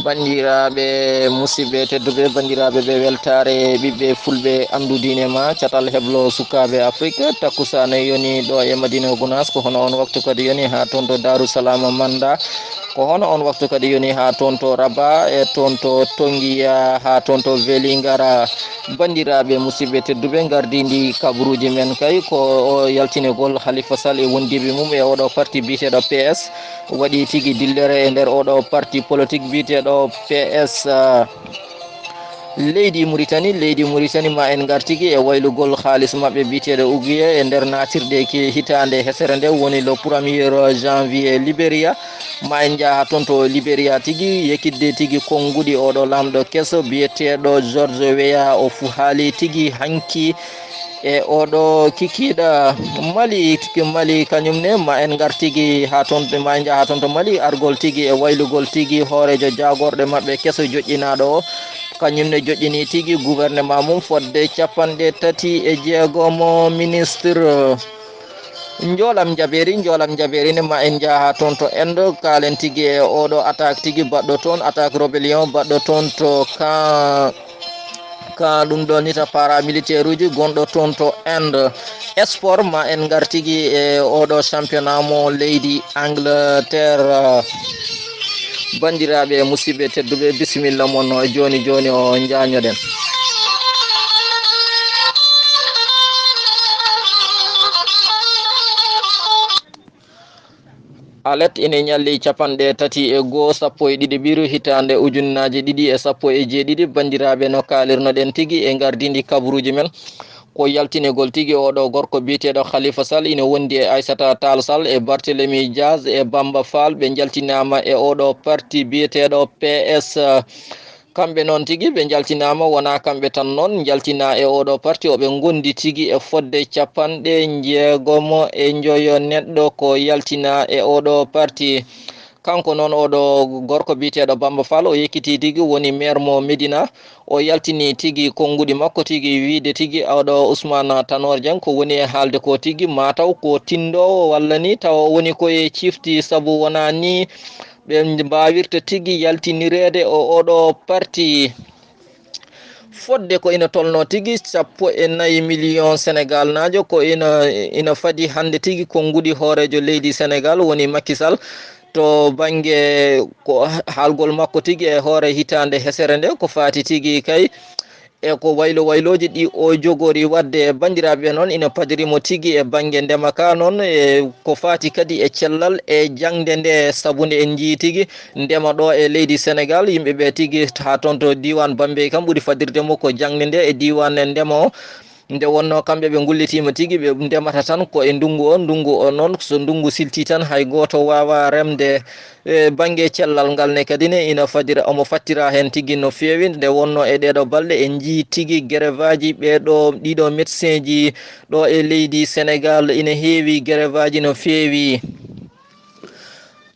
bandiraɓe musidɓe tedduɓe bandiraɓe ɓe weltare ɓiɓɓe fulɓe andudine ma catal heblo sukaɓe afrique takkusane yoni ɗo e madina gounas ko hono on waktu kadi yoni ha toon to darussalama manda ko hono on waktu kadi yoni ha toon to raba e toon to tonguiya ha toon to velingara bandiraɓe musidɓe tedduɓe gardidi kabaruuji men kay ko o yaltinegol Halifa Sall e wondiɓe mum e oɗo parti biteɗo PS waɗi tigui dillere e nder oɗo parti politique biteɗo PS leydi Mauritanie ma en gartigi e waylugol halis mabɓe biteɗo uguiye e nder natirɗe ki hitande hesere nde woni le 1er janvier Libéria ma en jaaha toon to Libéria tigui yekkidde tigui konngudi oɗo lamɗo kesso biyeteɗo George Weah o fu haali tigui hanki e oɗo kikiɗa Mali kañumne ma en gartigi ha toon ma en jaaha ha toon to Mali argol tigui e waylugol tigui hoorejo jagorɗe mabɓe kesso joƴƴinaɗo o kañumne joƴƴini tigui gouvernement mum fodde 36 ministre Njolam Jaberi ne ma en jaaha toon to Inde kalen tigui e oɗo attaque tigui baɗɗo toon attaque rébellion baɗɗo toon to ka ɗum ɗo nita paramilitaire uji gonɗo toon to Inde sport ma en gartigi e oɗo championnat mo leydi Angleterre bandiraɓe musidɓe tedduɓe bisimilla mon joni o jañoɗen alet ene ñalli 31 sappo e ɗiɗi ɓiru hitande ujunnaje 2017 bandiraɓe no kalirnoɗen tigui e gardidi kabaruuji men ko yaltinegol tigui oɗo gorko biteɗo Halifa Sall ina wondi e Aissata Tall Sall e Barthélémy Diaz e Bamba Fall ɓe jaltinama e oɗo parti biyeteɗo PS kamɓe noon tigui ɓe jaltinama wona kamɓe tan noon jaltina e oɗo parti oɓe gondi tigui e fodde 60 e joyo neɗɗo ko yaltina e oɗo parti kanko noon oɗo gorko biteɗo Bamba Fall o yekkiti tigui woni maire mo Médina o yaltini tigui konngudi makko tigui wiide tigui oɗo Ousmane Tanor Dieng ko woni e haalde ko tigui mataw ko tindowo walla ni taw woni koye cifti saabu wona ni ɓe mbawirta tigui yaltinirede o oɗo parti fodde ko ina tolno tigui 14 million Sénégal najo ko ina fadi hande tigui konngudi hoorejo leydi Sénégal woni Macky Sall to banggue ko haalgol makko tigui e hoore hitande hesere nde ko fati tigui kay e ko wayloji ɗi o jogori wadde bandiraɓe noon ina padirimo tigui e banggue ndema ka noon e ko fati kadi e cellal e jangde nde saabu nde en jii tigui ndema ɗo e leydi Sénégal yimɓeɓe tigui ha toon to diwan Bambey kam ɓuuri fadirdemo ko jangde nde e diwan ndema o nde wonno kamɓe ɓe gullitima tigui ɓe ndemata tan ko e ndungu o noon so ndungu silti tan hay goto wawa remde banggue cellal ngal ne kadi ne ina fadira omo fattira hen tigui no fewi nde wonno e ɗeɗo balɗe en jii tigui grève aji ɗiɗo médecin ji ɗo e leydi Sénégal ina heewi grève aji no fewi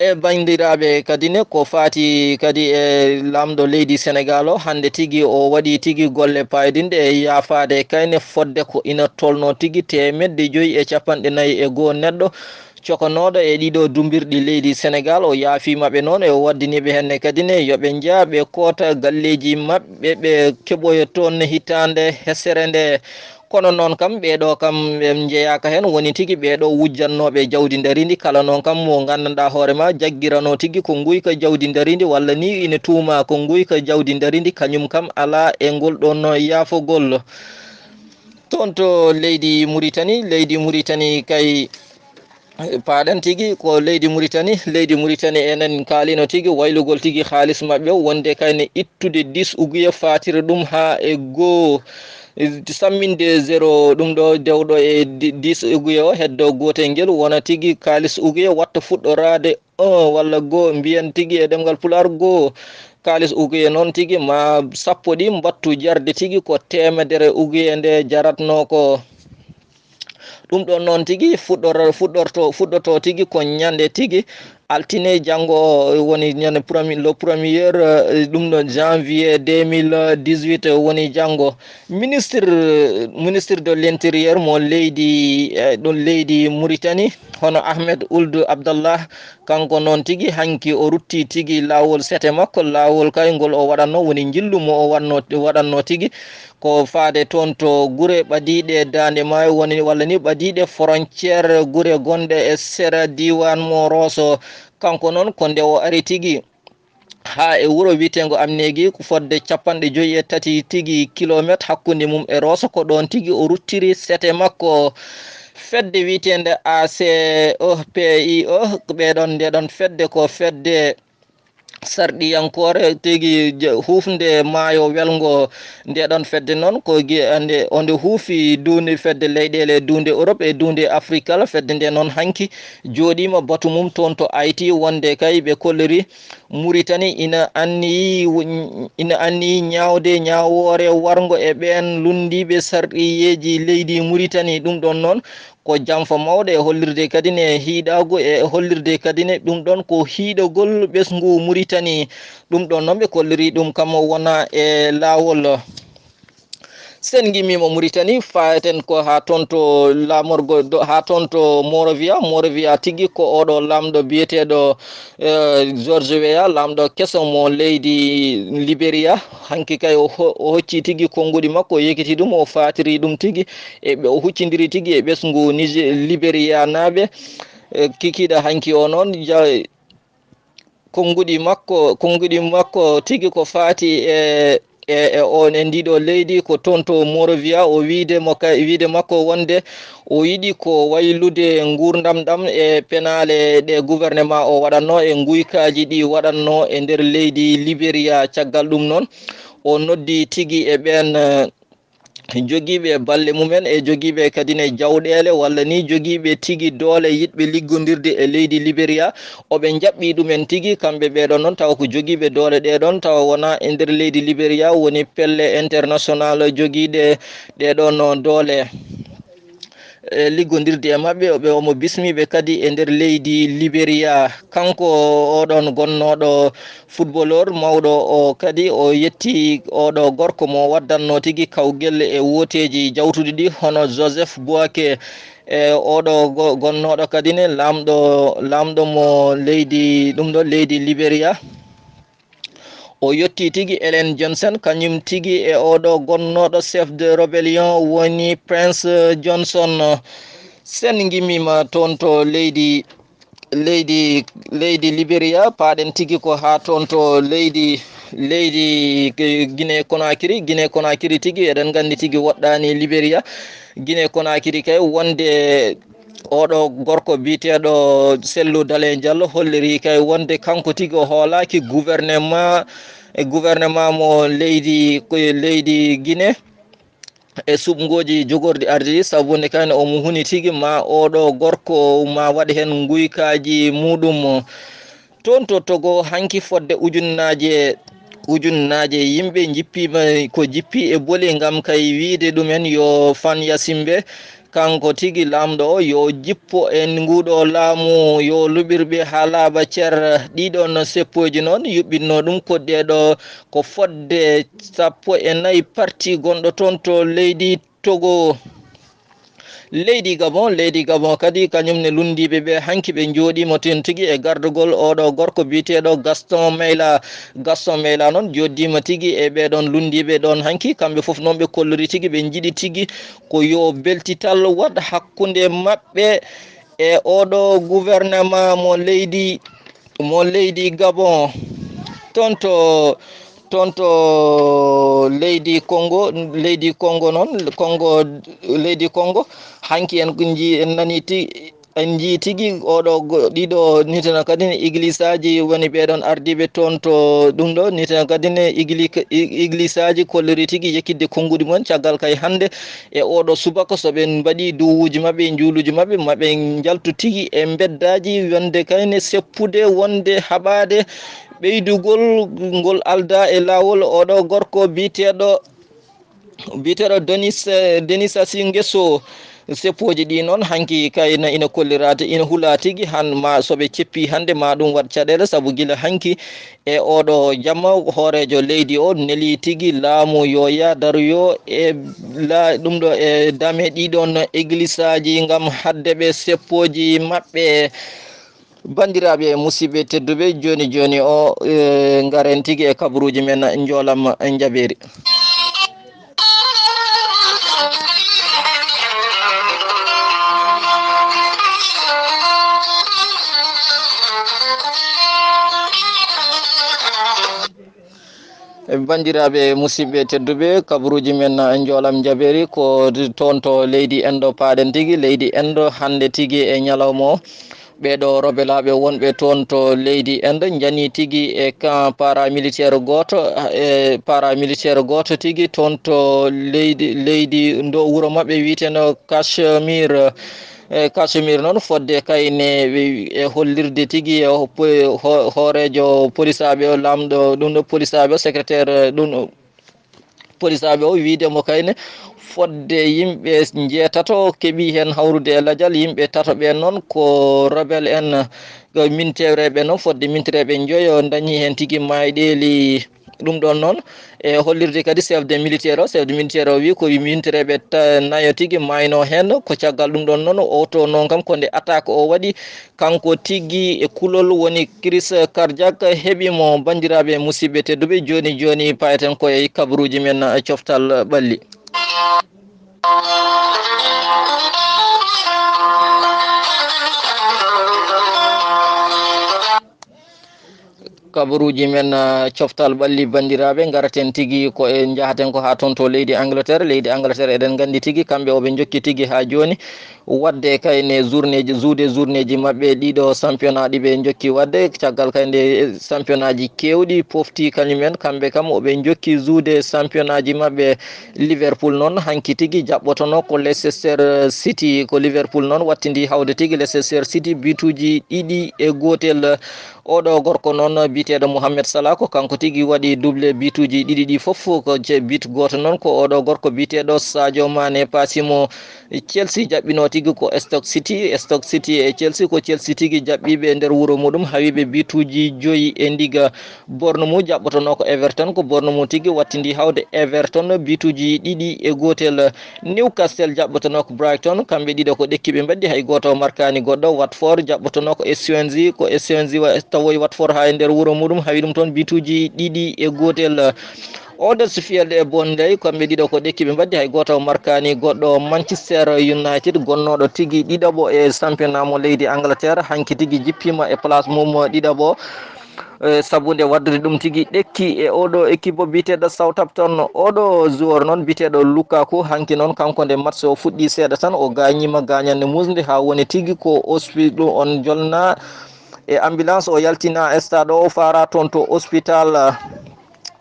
e bandiraɓe kadi ne ko fati kadi e lamɗo leydi Sénégal o hande tigui o waɗi tigui golle paydinde e yafade kayne fodde ko ina tolno tigui 541 neɗɗo cokonoɗo e ɗiɗo dumbirɗi leydi Sénégal o yaafimaɓe noon e waddiniɓe henne kadi ne yooɓe jaaɓe koota galleji mabɓe ɓe keɓoyo toon hitande hesere nde kono noon kam ɓeɗo kam ɓe jeeyaka hen woni tigui ɓeɗo wujjannoɓe jawdi daridi kala noon kam mo gandanɗa hoorema jaggirano tigui ko guyka jawdi daridi walla ni ina tuuma ko guyka jawdi daridi kañum kam ala e ngol ɗon yaafogol toon to leydi Mauritanie kay paɗen tigui ko leydi Mauritanie enen kalino tigui waylugol tigui halis mabɓe wonde kayne ittude 10 uguye fatira ɗum ha e goho samminde 0 ɗum ɗo dewɗo e 10 uguye o heddo gotel guel wona tigui kalis uguye watta fuɗɗorade 1 walla go mbiyen tigui e ɗemgal pulaar go kalis uguye noon tigui ma sappo ɗi mbattu jarde tigui ko temedere uguye nde jaratno ko ɗum ɗon noon tigui fuɗɗoto tigui ko ñande tigui altine janngo woni ñande le premier ɗum ɗo janvier 2018 woni janngo ministre de l'intérieur mo leydi ɗon leydi Mauritanie hono Ahmed Ould Abdallah kanko noon tigi hanki o rutti tigi lawol sete makko lawol kaygol o waɗanno woni jillumo o waɗanno tigi ko faade toon to gure ɓadiɗe dande maayo woni walla ni ɓadiɗe frontiére gure gonɗe e sera diwan mo Rosso kanko noon ko nde o ari tigi ha e wuro witego Amnégui fodde 53 tigi kilométre hakkude mum e Rosso ko ɗon tigi o ruttiri sete makko fedde witende ACPIE ɓeɗon ndeɗon fedde ko fedde sarɗiyankore tigi hufde maayo welgo ndeɗon fedde noon ko ande onde huufi dunde fedde leyɗele dunde Europe e dunde Afrique kala fedde nde noon hanki joɗima batu mum toon to Haïti wonde kay ɓe kolliri Mauritanie ina anni ñawore wargo e ɓen lundiɓe sarɗiyeji leydi Mauritanie ɗum ɗon noon ko jamfa mawɗo e hollirde kadi ne hiiɗago e hollirde kadi ne ɗum ɗon ko hiiɗogol ɓesgu Mauritanie ɗum ɗon noon ɓe kolliri ɗum kam wona e lawol sen gimmimo Mauritanie fayaten ko ha toon to lamorgo ha toon to Monrovia tigi ko oɗo lamɗo biyeteɗo George Weah lamɗo keso mo leydi Libéria hanki kay o hocci tigi konguɗi makko o yekiti ɗum o fatiri ɗum tigi e o huccidiri tigi e ɓesgu Libéria naɓe kikiɗa hanki o noon konguɗi makko tigi ko fati on e ndiɗo leydi ko toon to Monrovia o wiide makko wonde o yiɗi ko waylude gurdam ɗam e penale ɗe gouvernement o waɗanno e guykaji ɗi waɗanno e nder leydi Libéria caggal ɗum noon o noddi tigi e ɓen jogiiɓe balle mumen e jogiiɓe kadi ne jawɗele walla ni jogiiɓe tigi doole yiɗɓe liggodirde e leydi Libéria oɓe jaɓɓi ɗumen tigi kamɓe ɓeɗon noon tawa ko jogiiɓe doole ɗeɗon tawa wona e nder leydi Libéria woni pelle international jogiiɗe ɗeɗon doole liggodirde e maɓɓe omo bismiɓe kadi e nder leydi Libéria kanko oɗon gonnoɗo footballeur mawɗo o kadi o yetti oɗo gorko mo waddanno tigi kawgel e woteji jawtuɗi ɗi hono Joseph Boaké e oɗo gonnoɗo kadi ne lamɗo mo leydi ɗum ɗo leydi Libéria o yetti tigi Ellen Johnson kañum tigi e oɗo gonnoɗo chef de rébellion woni Prince Johnson sen gimmima toon to leydi Libéria paɗen tigi ko ha toon to leydi Guinée Conakry tigi eɗen gandi tigi woɗɗani Libéria Guinée Conakry kay wonde oɗo gorko biteɗo Sellu Dalein Diallo holliri kay wonde kanko tigi o hoolaki gouvernement mo leydi Guinée e suɓgoji jogorɗi ardi sabunde kane omo huni tigi ma oɗo gorko ma waɗa hen guykaji muɗum toon to Togo hanki fodde ujunnaje yimɓe jippi e booli gam kay wiide ɗumen yo Fan Yasimbe kanko tigi lamɗo o yo jippo en nguɗo laamu yo luɓirɓe ha laaɓa ceer ɗiɗon seppoji noon yuɓɓinno ɗum koɗɗeɗo ko fodde 14 parti gonɗo toon to leydi Togo. Leydi Gabon kadi kañum ne lundiɓe ɓe hanki ɓe joɗima ten tigi e gardugol oɗo gorko biteɗo Gaston Meyla noon joddima tigi e ɓeɗon lundiɓe ɗon hanki kamɓe foof noon ɓe kollori tigi ɓe jiiɗi tigi ko yo beltital waɗ hakkude maɓɓe e oɗo gouvernement mo leydi Gabon toon to leydi Congo hanki en nani en jii tigi ɗiɗo nitana kadi ne église aji woni ɓeɗon ardiɓe toon to ɗum ɗo nitana kadi ne église aji kolliri tigi yekkidde konngudi mon caggal kay hande e oɗo subaka soɓe mbaɗi duwuji mabɓe juuluji mabɓe maɓe jaltu tigi e beddaji wonde kayne seppude wonde haɓade ɓeydugol ngol alda e lawol oɗo gorko biteɗo Denis Sassou Nguesso seppoji ɗi noon hanki kayna ina kollirade ina huula tigui han ma soɓe ceppi hande ma ɗum wat caɗele saabu guila hanki e oɗo jamma hoorejo leydi o neeli tigui laamu yo yadaroyo e ɗum ɗo e dame ɗiɗon église aji gam haddeɓe seppoji mabɓe. bandiraɓe musidɓe tedduɓe joni joni o garen tigui e kabaruji men joolam jaɓeri. bandiraɓe musidɓe tedduɓe kabaruji men joolam jaɓeri ko toon to leydi endo paaɗen tigui leydi endo hande tigui e ñalawma o ɓeɗo robelaɓe wonɓe toon to leydi endo jani tigui e camp paramilitaire goto tigui toon to leydi ndo wuuro mabɓe witeno Cachemire Cachemire noon fodde kayne e hollirde tigui hoorejo police aɓe o lamɗo ɗum ɗo police aɓe o secrétaire ɗum police aɓe o widemo kayne fodde yimɓe jeetato keeɓi hen hawrude e ladial yimɓe tato ɓe noon ko rebel en mintereɓe noon fodde mintereɓe joyo dañi hen tigui mayɗeli ɗum ɗon noon e hollirde kadi chef de militaire o wi ko mintereɓe nayo tigui mayno hen ko caggal ɗum ɗon noon oto noon kam ko nde attaque o waɗi kanko tigui e kulol woni crise cardiaque heeɓimo. bandiraɓe musidɓe tedduɓe joni joni payaten koye kabaruji men coftal ɓalli. kabaruji men coftal ɓalli bandiraɓe garaten tigui ko e jahaten ko ha toon to leydi Angleterre eɗen gandi tigui kamɓe oɓe jokki tigui ha joni wadde kayne journée ji mabɓe ɗiɗo championnat ɗiɓe jokki wadde caggal kayde championnat ji kewɗi pofti kañumen kamɓe kam oɓe jokki juude championnat ji mabɓe. Liverpool noon hanki tigui jaɓɓotono ko Leicester City ko Liverpool noon wattidi hawde tigui Leicester City bituji ɗiɗi e gotel. oɗo gorko noon biteɗo Mohamed Salah ko kanko tigui waɗi doublé bituji ɗiɗi ɗi foof ko bit goto noon ko oɗo gorko biteɗo Sadio Mané pasimo Chelsea jaɓɓino tigui ko Stoke City e Chelsea ko Chelsea tigui jaɓɓiɓe nder wuuro muɗum hawiɓe bituji 5 e ndiga. Bournemouth jaɓɓotono ko Everton ko Bournemouth tigui wattidi hawde Everton bituji ɗiɗi e gotel. Newcastle jaɓɓotono ko Brighton kamɓe ɗiɗo ko ɗekkiɓe mbaddi hay goto markani goɗɗo. Watford jaɓɓotono ko Swansea tawoy Watford ha e nder wuuro muɗum hawi ɗum toon bituji ɗiɗi e gotel. Huddersfield e Burnley kamɓe ɗiɗo ko ɗekkiɓe mbaddi hay goto markani goɗɗo. Manchester United gonnoɗo tigui ɗiɗaɓo e championnat mo leydi Angleterre hanki tigui jippima e place mum ɗiɗaɓo saabu nde waddude ɗum tigui ɗekki e oɗo équipe biteɗo Southampton. oɗo joueur noon biteɗo Lukaku hanki noon kanko nde match o fuɗɗi seeɗa tan o gañima gañande musde ha woni tigui ko hospital on jolna e ambulance o yaltina stade o fara toon to hôpital.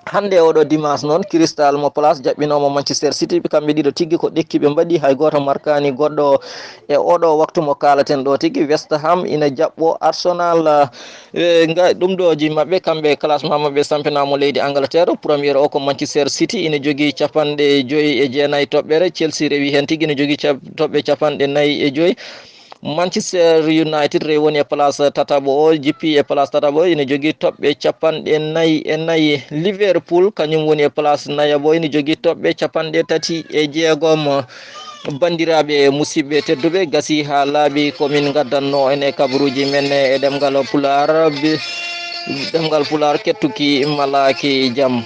hande oɗo dimanche noon Crystal Palace jaɓɓinomo Manchester City kamɓe ɗiɗo tigui ko ɗekkiɓe mbaɗi hay goto markani goɗɗo e oɗo waktu mo kalaten ɗo tigui. West Ham ina jaɓɓo Arsenal ɗum ɗoji mabɓe kamɓe classement mabɓe championnat mo leydi Angleterre. Premier o ko Manchester City ina jogui 59 toɓɓere. Chelsea rewi hen tigui ina jogui toɓɓe 45. Manchester United rewoni e place tataɓo o jippi e place tataɓo ina jogui toɓɓe 44. Liverpool kañum woni e place nayaɓo ina jogui toɓɓe 36. bandiraɓe musidɓe tedduɓe gasi ha laaɓi komin gaddanno ene kabaruji men e ɗemgal pulaar kettuki malaki jaam.